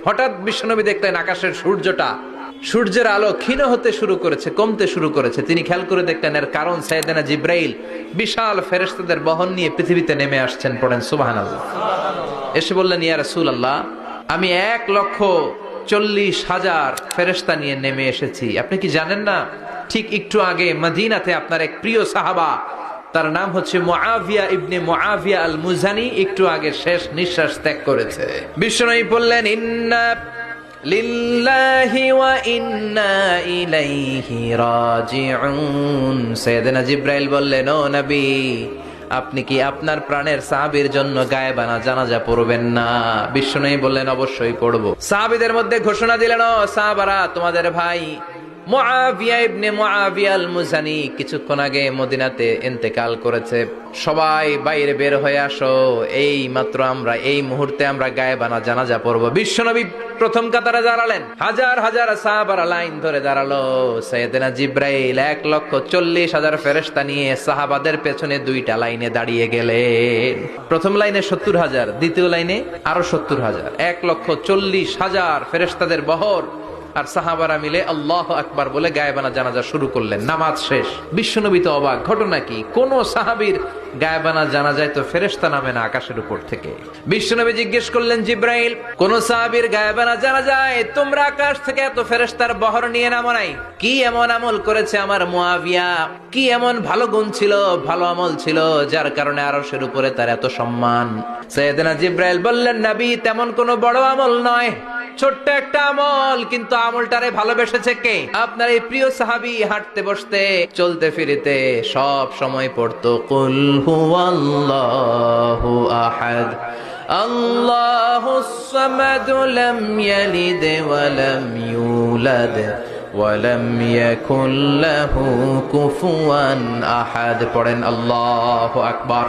হঠাৎ বিশ্বনবী দেখলেন আকাশের সূর্যের আলো ক্ষীণ হতে শুরু করেছে, কমতে শুরু করেছে। তিনি খেয়াল করে দেখলেন এর কারণ সাইয়েদনা জিব্রাইল বিশাল ফেরেশতাদের বহন নিয়ে পৃথিবীতে নেমে আসছেন। পড়েন সুবহানাল্লাহ। এসে বললেন, ইয়া রাসূলুল্লাহ, আমি 1,40,000 ফেরেশতা নিয়ে নেমে এসেছি। আপনি কি জানেন না, ঠিক একটু আগে মদিনাতে আপনার এক প্রিয় সাহাবা, তার নাম হচ্ছে মুআবিয়া ইবনে মুআবিয়া আল মুজানি, একটু আগে শেষ নিঃশ্বাস ত্যাগ করেছে। বিশ্বনবী বললেন, ইন্না লিল্লাহি ওয়া ইন্না ইলাইহি রাজিউন। সাইয়েদনা জিব্রাইল বললেন, ও নবী, আপনি কি আপনার প্রাণের সাহাবীর জন্য গায়েবানা জানাজা পড়বেন না? বিশ্বনবী বললেন, অবশ্যই পড়ব। সাহাবীদের মধ্যে ঘোষণা দিলেন, ও সাহাবারা, তোমাদের ভাই মুআবিয়া ইবনে মুআবিয়া আল মুজানি কিছুক্ষণ আগে মদিনাতে ইন্তেকাল করেছে। সবাই বাইরে বের হয়ে আসো, এই মাত্র আমরা এই মুহূর্তে আমরা গায়েবানা জানাজা পড়ব। বিশ্বনবী প্রথম কাতারে দাঁড়ালেন, হাজার হাজার সাহাবারা লাইন ধরে দাঁড়ালো। সাইয়েদনা জিব্রাইল 1,40,000 ফেরেশতা নিয়ে সাহাবাদের পেছনে দুইটা লাইনে দাঁড়িয়ে গেলেন। প্রথম লাইনে 70,000, দ্বিতীয় লাইনে আরো 70,000, 1,40,000 ফেরেশতাদের বহর। আর সাহাবারা মিলে আল্লাহু আকবার বলে গায়েবানা জানাজা শুরু করলেন। নামাজ শেষ। বিশ্বনবী তো অবাক, ঘটনা কি? কোন সাহাবীর গায়েবানা জানাজায় তো ফেরেশতা নামে না আকাশের উপর থেকে। বিশ্বনবী জিজ্ঞেস করলেন, জিব্রাইল, কোন সাহাবীর গায়েবানা জানাজায় তোমরা আকাশ থেকে এত ফেরেশতার বহর নিয়ে নামো নাই? কি এমন আমল করেছে আমার মুআবিয়া? কি এমন ভালো গুণ ছিল, ভালো আমল ছিল, যার কারণে আরশের উপরে তার এত সম্মান? সাইয়েদনা জিব্রাইল বললেন, নবী, তেমন কোনো বড় আমল নয়, ছোট্ট একটা আমল, কিন্তু আমলটারে ভালোবেসেছে কে? আপনার এই প্রিয় সাহাবী হাঁটতে বসতে চলতে ফিরিতে সব সময় পড়তো, কুল হুয়াল্লাহু আহাদ আল্লাহুস সামাদ লাম ইয়ালিদ ওয়া লাম ইউলাদ ওয়া লাম ইয়াকুল লাহু কুফুয়ান আহাদ। পড়েন আল্লাহু আকবার।